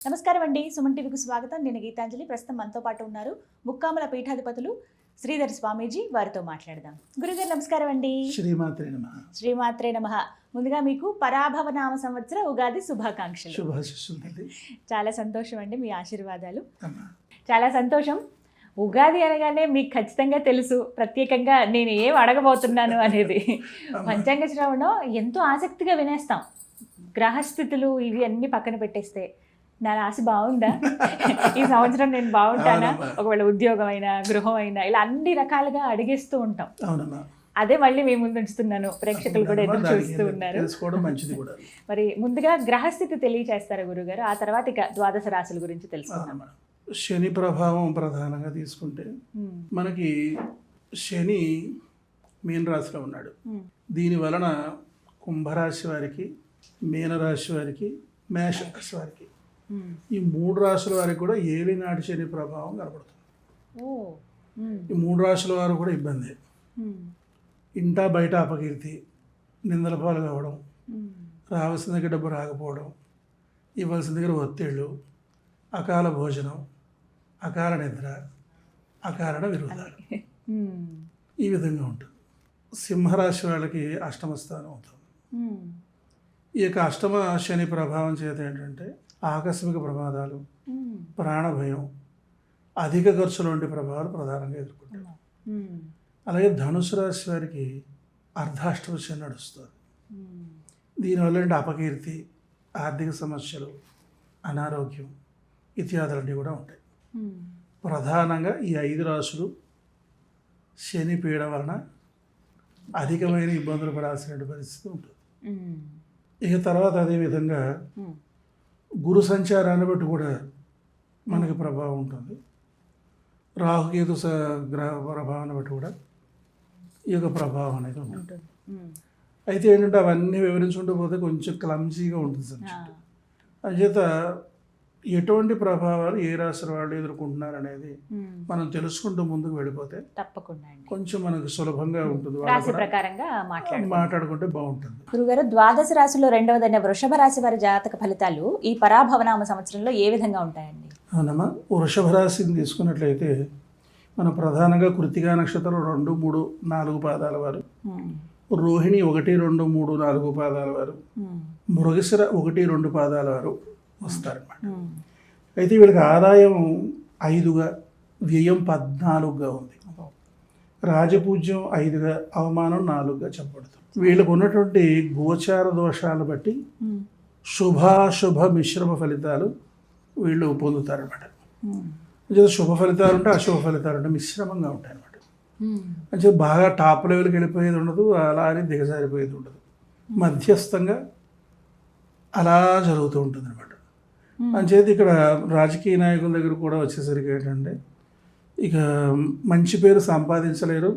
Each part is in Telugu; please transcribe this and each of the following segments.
నమస్కారం అండి. సుమన్ టీవీకి స్వాగతం. నేను గీతాంజలి. ప్రస్తుతం మనతో పాటు ఉన్నారు ముక్కామల పీఠాధిపతులు శ్రీధర్ స్వామీజీ. వారితో మాట్లాడదాం. గురుగారు నమస్కారం అండి. శ్రీమాత్రే నమః. శ్రీమాత్రే నమః. ముందుగా మీకు పరాభవ నామ సంవత్సర ఉగాది శుభాకాంక్షలు. శుభాశిస్సులు. చాలా సంతోషం అండి, మీ ఆశీర్వాదాలు. చాలా సంతోషం. ఉగాది అనగానే మీకు ఖచ్చితంగా తెలుసు ప్రత్యేకంగా నేను ఏం అడగబోతున్నాను అనేది. పంచాంగ శ్రవణం ఎంతో ఆసక్తిగా వినేస్తాం. గ్రహస్థితులు ఇవి అన్ని పక్కన పెట్టేస్తే నా రాశి బాగుందా, ఈ సంవత్సరం నేను బాగుంటానా, ఒకవేళ ఉద్యోగం అయినా గృహం అయినా ఇలా అన్ని రకాలుగా అడిగేస్తూ ఉంటాం. అదే మళ్ళీ మీ ముందు ఉంచుతున్నాను, ప్రేక్షకులు కూడా ఎదురు చూస్తూ ఉన్నారు. మరి ముందుగా గ్రహస్థితి తెలియచేస్తారా గురుగారు, ఆ తర్వాత ఇక ద్వాదశ రాశుల గురించి తెలుసుకుందాం. శని ప్రభావం ప్రధానంగా తీసుకుంటే మనకి శని మీన రాశిలో ఉన్నాడు. దీని వలన కుంభరాశి వారికి, మీనరాశి వారికి, మేషరాశి వారికి, ఈ మూడు రాశుల వారికి కూడా ఏలినాటి శని ప్రభావం కనబడుతుంది. ఈ మూడు రాశుల వారు కూడా ఇబ్బంది. ఇంటా బయట అపకీర్తి, నిందల పాలు కావడం, రావాల్సిన దగ్గర డబ్బు రాకపోవడం, ఇవ్వాల్సిన దగ్గర ఒత్తిళ్ళు, అకాల భోజనం, అకాల నిద్ర, అకారణ విరోధాలు, ఈ విధంగా ఉంటుంది. సింహరాశి వాళ్ళకి అష్టమ స్థానం అవుతుంది. ఈ యొక్క అష్టమ శని ప్రభావం చేత ఏంటంటే ఆకస్మిక ప్రమాదాలు, ప్రాణభయం, అధిక ఖర్చులు వంటి ప్రభావాలు ప్రధానంగా ఎదుర్కొంటారు. అలాగే ధనుసు రాశి వారికి అర్ధాష్టమ శని నడుస్తుంది. దీనివల్ల ఏంటి అపకీర్తి, ఆర్థిక సమస్యలు, అనారోగ్యం ఇత్యాదులన్నీ కూడా ఉంటాయి. ప్రధానంగా ఈ 5 రాశులు శని పీడ వలన అధికమైన ఇబ్బందులు పడాల్సిన పరిస్థితి ఉంటుంది. ఇక తర్వాత అదేవిధంగా గురు సంచారాన్ని బట్టి కూడా మనకి ప్రభావం ఉంటుంది. రాహుకేతు గ్రహ ప్రభావాన్ని బట్టి కూడా ఈ యొక్క ప్రభావం అనేది ఉంటుంది. అయితే ఏంటంటే అవన్నీ వివరించుకుంటూ పోతే కొంచెం క్లమ్జీగా ఉంటుంది సబ్జెక్ట్. అంచేత ఎటువంటి ప్రభావాలు ఏ రాశి వాళ్ళు ఎదుర్కొంటున్నారు అనేది మనం తెలుసుకుంటూ ముందుకు వెళ్ళిపోతే తప్పకుండా కొంచెం మనకు సులభంగా ఉంటుంది. మాట్లాడుకుంటే బాగుంటుంది. గురుగారు, ద్వాదశ రాశిలో రెండవదైన వృషభ రాశి వారి జాతక ఫలితాలు ఈ పరాభవనామ సంవత్సరంలో ఏ విధంగా ఉంటాయండి? అవునమ్మా, వృషభ రాశిని తీసుకున్నట్లయితే మనం ప్రధానంగా కృత్తికా నక్షత్రం 2, 3, 4 పాదాల వారు, రోహిణి 1, 2, 3, 4 పాదాల వారు, మృగశిర 1, 2 పాదాల వారు వస్తారన్నమాట. అయితే వీళ్ళకి ఆదాయం 5గా, వ్యయం 14గా ఉంది. రాజపూజ్యం 5గా, అవమానం 4గా చెప్పబడుతుంది. వీళ్ళకు ఉన్నటువంటి గోచార దోషాలు బట్టి శుభాశుభ మిశ్రమ ఫలితాలు వీళ్ళు పొందుతారనమాట. శుభ ఫలితాలు ఉంటే అశుభ ఫలితాలు ఉంటే మిశ్రమంగా ఉంటాయి అనమాట. అంటే బాగా టాప్ లెవెల్కి వెళ్ళిపోయేది ఉండదు, అలా అని దిగజారిపోయేది ఉండదు, మధ్యస్థంగా అలా జరుగుతూ ఉంటుంది అనమాట. అంచేది ఇక్కడ రాజకీయ నాయకుల దగ్గర కూడా వచ్చేసరికి ఏంటంటే ఇక మంచి పేరు సంపాదించలేరు,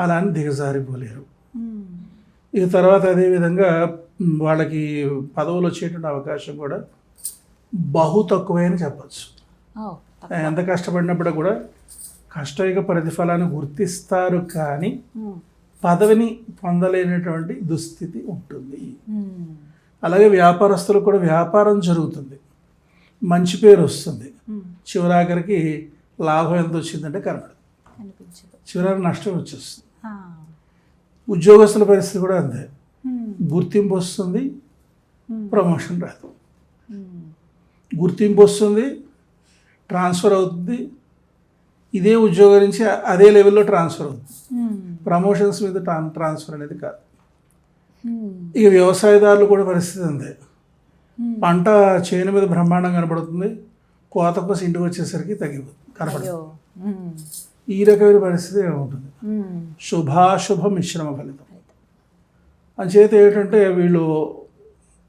అలా అని దిగజారిపోలేరు. ఇక తర్వాత అదేవిధంగా వాళ్ళకి పదవులు వచ్చేటువంటి అవకాశం కూడా బహు తక్కువని చెప్పచ్చు. ఎంత కష్టపడినప్పుడు కూడా కష్టైక ప్రతిఫలాన్ని గుర్తిస్తారు, కానీ పదవిని పొందలేనటువంటి దుస్థితి ఉంటుంది. అలాగే వ్యాపారస్తులకు కూడా వ్యాపారం జరుగుతుంది, మంచి పేరు వస్తుంది, చివరాఖరికి లాభం ఎంత వచ్చిందంటే కనబడదు, చివరికి నష్టం వచ్చేస్తుంది. ఉద్యోగస్తుల పరిస్థితి కూడా అంతే, గుర్తింపు వస్తుంది, ప్రమోషన్ రాదు, గుర్తింపు వస్తుంది, ట్రాన్స్ఫర్ అవుతుంది, ఇదే ఉద్యోగం నుంచి అదే లెవెల్లో ట్రాన్స్ఫర్ అవుతుంది, ప్రమోషన్స్ మీద ట్రాన్స్ఫర్ అనేది కాదు. ఇక వ్యవసాయదారులు కూడా పరిస్థితి అంతే, పంట చేను మీద బ్రహ్మాండం కనపడుతుంది, కోత కోసం ఇంటికి వచ్చేసరికి తగ్గిపోతుంది, కనపడదు. ఈ రకమైన పరిస్థితి ఉంటుంది. శుభాశుభ మిశ్రమ ఫలితం. అంచేత ఏంటంటే వీళ్ళు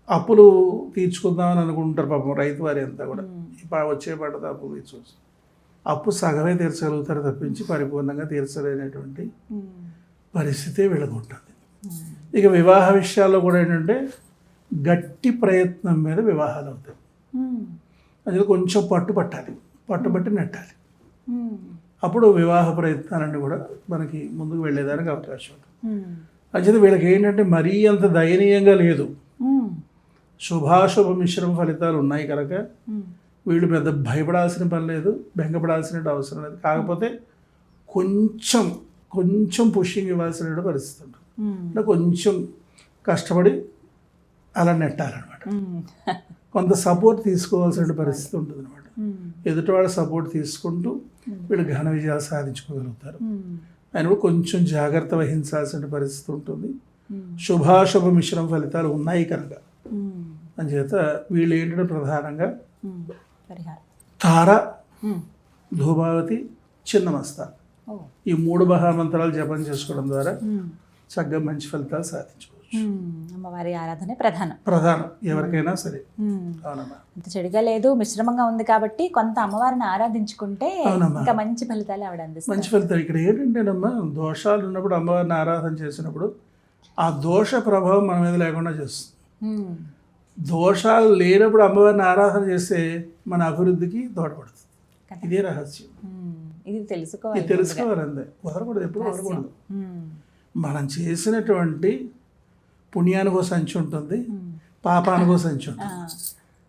అప్పులు తీర్చుకుందామని అనుకుంటారు పాపం రైతు వారి అంతా కూడా. వచ్చే పంటతో అప్పు తీర్చవచ్చు, అప్పు సగమే తీర్చగలుగుతారు తప్పించి పరిపూర్ణంగా తీర్చలేనటువంటి పరిస్థితి వీళ్ళకు ఉంటుంది. ఇక వివాహ విషయాల్లో కూడా ఏంటంటే గట్టి ప్రయత్నం మీద వివాహాలు అవుతాయి. అది కొంచెం పట్టుబట్టి నెట్టాలి, అప్పుడు వివాహ ప్రయత్నాలన్నీ కూడా మనకి ముందుకు వెళ్ళేదానికి అవకాశం ఉంటుంది. అయితే వీళ్ళకి ఏంటంటే మరీ అంత దయనీయంగా లేదు, శుభాశుభ మిశ్రమ ఫలితాలు ఉన్నాయి కనుక వీళ్ళు పెద్ద భయపడాల్సిన పని లేదు, బెంగపడాల్సిన అవసరం లేదు. కాకపోతే కొంచెం పుషింగ్ ఇవ్వాల్సిన పరిస్థితి ఉంటుంది. అంటే కొంచెం కష్టపడి అలా నెట్టాలన్నమాట. కొంత సపోర్ట్ తీసుకోవాల్సిన పరిస్థితి ఉంటుంది అనమాట. ఎదుటివాళ్ళ సపోర్ట్ తీసుకుంటూ వీళ్ళు ఘన విజయాలు సాధించుకోగలుగుతారు. ఆయన కొంచెం జాగ్రత్త వహించాల్సిన పరిస్థితి ఉంటుంది. శుభాశుభ మిశ్రమ ఫలితాలు ఉన్నాయి కనుక అంచేత వీళ్ళు ఏంటంటే ప్రధానంగా తార, ధూమావతి, చిన్నమస్త ఈ 3 మహామంత్రాలు జపం చేసుకోవడం ద్వారా చక్కగా మంచి ఫలితాలు సాధించుకోవచ్చు. అమ్మవారి ఆరాధనే ప్రధానం ఎవరికైనా సరే. అవునమ్మా. అంత చెడుగా లేదు, మిశ్రమంగా ఉంది కాబట్టి కొంత అమ్మవారిని ఆరాధించుకుంటే ఇంకా మంచి ఫలితాలు ఆవిడ అందిస్తారు. మంచి ఫలితాలు. ఇక్కడ ఏంటంటేనమ్మా, దోషాలు ఉన్నప్పుడు అమ్మవారిని ఆరాధన చేసినప్పుడు ఆ దోష ప్రభావం మన మీద లేకుండా చేస్తుంది. దోషాలు లేనప్పుడు అమ్మవారిని ఆరాధన చేస్తే మన అభివృద్ధికి తోడ్పడుతుంది. ఇదే రహస్యం. ఇది తెలుసుకోవాలి అంతే. వదలకూడదు, ఎప్పుడు వదలకూడదు. మనం చేసినటువంటి పుణ్యానికో సంచి ఉంటుంది, పాపానికో సంచి ఉంటుంది.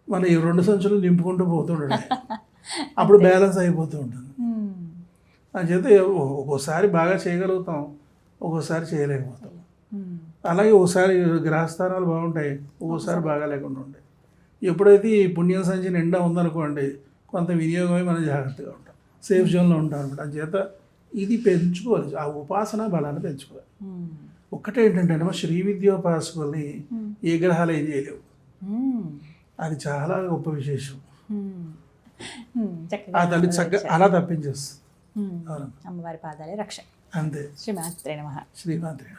మనం ఈ 2 సంచులు నింపుకుంటూ పోతుండే అప్పుడు బ్యాలెన్స్ అయిపోతూ ఉంటుంది. అంచేత ఒక్కోసారి బాగా చేయగలుగుతాం, ఒక్కోసారి చేయలేకపోతాం. అలాగే ఒకసారి గ్రహస్థానాలు బాగుంటాయి, ఒక్కోసారి బాగా లేకుండా ఉంటాయి. ఎప్పుడైతే ఈ పుణ్యం సంచి నిండా ఉందనుకోండి, కొంత వినియోగమే మనం జాగ్రత్తగా ఉంటాం, సేఫ్ జోన్లో ఉంటాం అనమాట. అందుచేత ఇది పెంచుకోవాలి, ఆ ఉపాసన బలాన్ని పెంచుకోవాలి. ఒక్కటే ఏంటంటే శ్రీ విద్యోపాసకుల్ని ఏ గ్రహాలు ఏం చేయలేవు. అది చాలా గొప్ప విశేషం. ఆ తల్లి చక్కగా అలా తప్పించేస్తుంది. అమ్మవారి పాదాలే రక్ష. అంతే. శ్రీమాత్రే నమః. శ్రీమాత్రే.